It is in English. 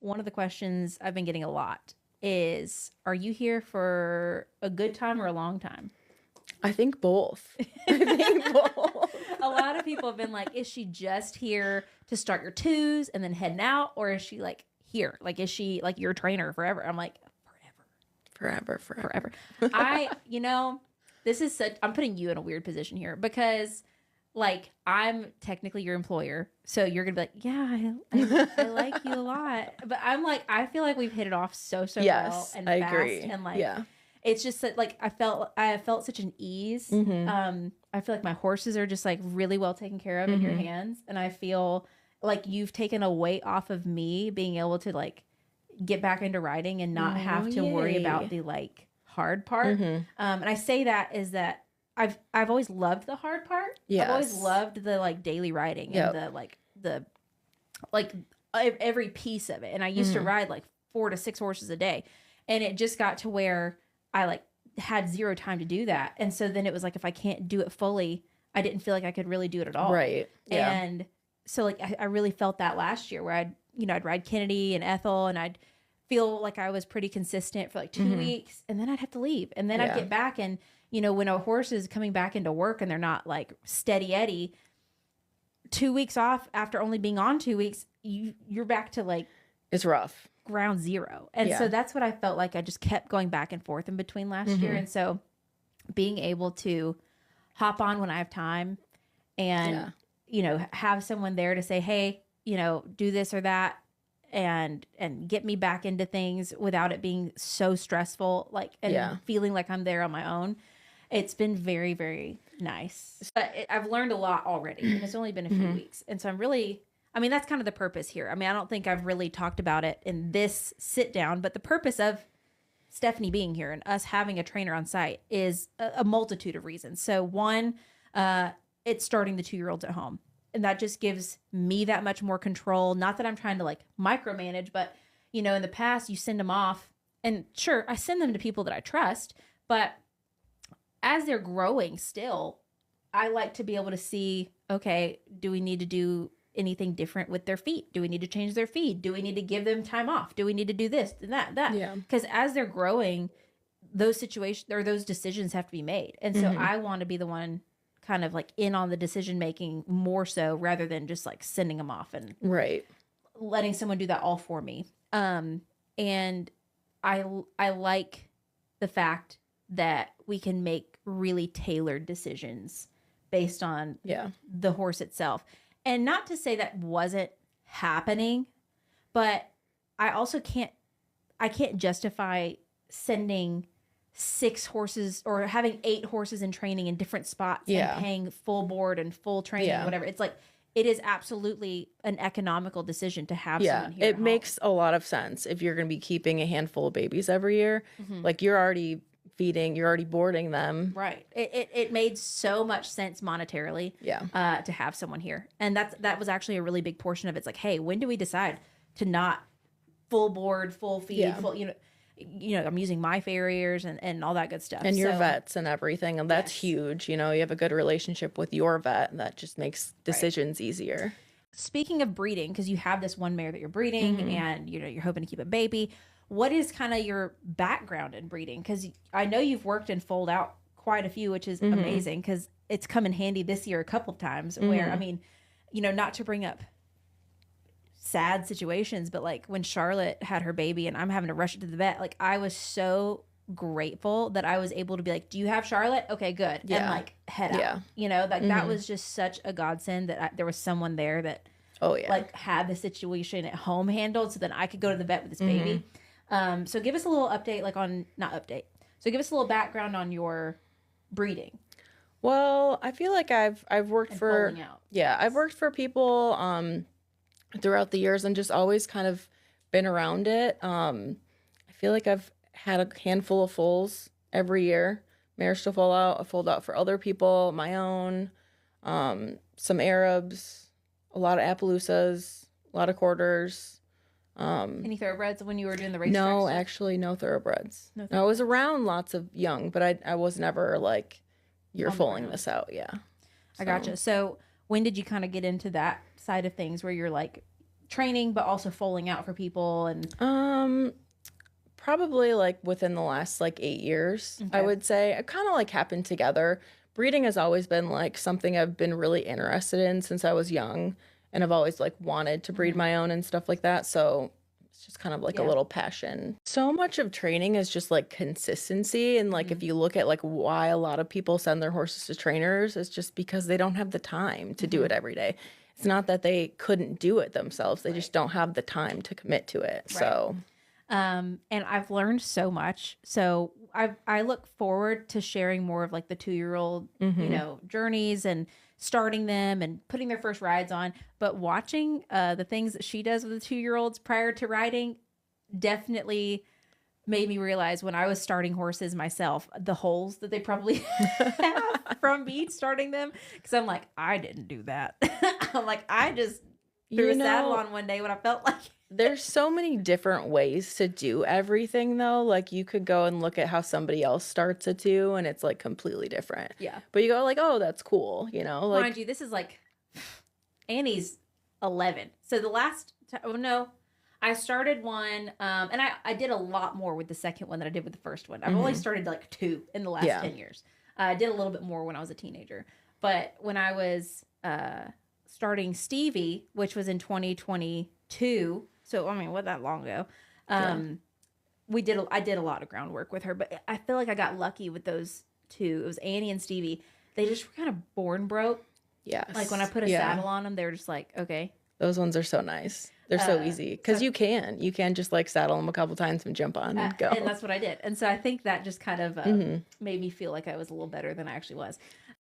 one of the questions I've been getting a lot is, are you here for a good time or a long time? I think both. I think both. A lot of people have been like, is she just here to start your twos and then heading out? Or is she like here? Like, is she like your trainer forever? I'm like, forever. This is such, I'm putting you in a weird position here because like I'm technically your employer. So you're going to be like, yeah, I like you a lot. But I'm like, I feel like we've hit it off so well and I fast. agree. And like, yeah. It's just that like I felt such an ease. I feel like my horses are just like really well taken care of in your hands. And I feel like you've taken a weight off of me being able to like get back into riding and not have to worry about the like hard part. And I say that is that I've always loved the hard part. Yes. I've always loved the like daily riding and the every piece of it. And I used to ride like 4 to 6 horses a day. And it just got to where I like had zero time to do that. And so then it was like, if I can't do it fully, I didn't feel like I could really do it at all. Right. Yeah. And so like, I really felt that last year where I'd ride Kennedy and Ethel and I'd feel like I was pretty consistent for like 2 weeks and then I'd have to leave. And then I'd get back and, when a horse is coming back into work and they're not like steady Eddie, 2 weeks off after only being on 2 weeks, you're back to like, it's rough. Ground zero. And so that's what I felt like I just kept going back and forth in between last year. And so being able to hop on when I have time and, have someone there to say, hey, do this or that and get me back into things without it being so stressful, like, and feeling like I'm there on my own. It's been very, very nice. But I've learned a lot already and it's only been a few weeks. And so that's kind of the purpose here. I don't think I've really talked about it in this sit down, but the purpose of Stephanie being here and us having a trainer on site is a multitude of reasons. So one, it's starting the 2-year-olds at home. And that just gives me that much more control. Not that I'm trying to like micromanage, but in the past you send them off and sure, I send them to people that I trust, but as they're growing still, I like to be able to see, okay, do we need to do anything different with their feet? Do we need to change their feed? Do we need to give them time off? Do we need to do this and that? Yeah. Because as they're growing, those situations or those decisions have to be made. And so I want to be the one kind of like in on the decision making more so rather than just like sending them off and letting someone do that all for me. And I like the fact that we can make really tailored decisions based on the horse itself. And not to say that wasn't happening, but I also can't justify sending 6 horses or having 8 horses in training in different spots and paying full board and full training, whatever. It's like, it is absolutely an economical decision to have someone here. It makes a lot of sense if you're going to be keeping a handful of babies every year. Like you're already feeding, you're already boarding them. Right. It made so much sense monetarily to have someone here. And that was actually a really big portion of it. It's like, hey, when do we decide to not full board, full feed, full, I'm using my farriers and all that good stuff. And your vets and everything. And that's huge. You have a good relationship with your vet and that just makes decisions easier. Speaking of breeding, because you have this one mare that you're breeding and, you're hoping to keep a baby. What is kind of your background in breeding? Because I know you've worked and foaled out quite a few, which is amazing because it's come in handy this year a couple of times where, not to bring up sad situations, but like when Charlotte had her baby and I'm having to rush it to the vet, like I was so grateful that I was able to be like, do you have Charlotte? Okay, good. And like head out, that was just such a godsend that there was someone there that like had the situation at home handled so then I could go to the vet with this baby. So give us a little update, So give us a little background on your breeding. Well, I feel like I've worked for I've worked for people throughout the years and just always kind of been around it. I feel like I've had a handful of foals every year. Mares to foal out. I foaled out for other people, my own, some Arabs, a lot of Appaloosas, a lot of quarters. Any thoroughbreds when you were doing the race? No, actually no thoroughbreds. I was around lots of young, but I was never like, you're foaling this out. Yeah. I gotcha. So when did you kind of get into that side of things where you're like training, but also foaling out for people? And probably like within the last like 8 years, I would say. It kind of like happened together. Breeding has always been like something I've been really interested in since I was young, and I've always like wanted to breed my own and stuff like that. So it's just kind of like a little passion. So much of training is just like consistency. And like if you look at like why a lot of people send their horses to trainers, it's just because they don't have the time to do it every day. It's not that they couldn't do it themselves. They just don't have the time to commit to it. So and I've learned so much. So I look forward to sharing more of like the 2-year-old, you know, journeys and starting them and putting their first rides on. But watching the things that she does with the 2-year-olds prior to riding definitely made me realize when I was starting horses myself, the holes that they probably have from me starting them. Because I'm like, I didn't do that. I'm like, I just threw a saddle on one day when I felt like there's so many different ways to do everything though. Like you could go and look at how somebody else starts a 2 and it's like completely different. Yeah. But you go like, oh, that's cool, you know? Like, mind you, this is like Annie's 11. So the last I started one and I did a lot more with the second one than I did with the first one. I've only started like 2 in the last 10 years. I did a little bit more when I was a teenager. But when I was starting Stevie, which was in 2022, so I mean, what that long ago? I did a lot of groundwork with her, but I feel like I got lucky with those 2. It was Annie and Stevie. They just were kind of born broke. Yes. Like when I put a saddle on them, they were just like, okay. Those ones are so nice. They're so easy because you can just like saddle them a couple times and jump on and go. And that's what I did. And so I think that just kind of made me feel like I was a little better than I actually was.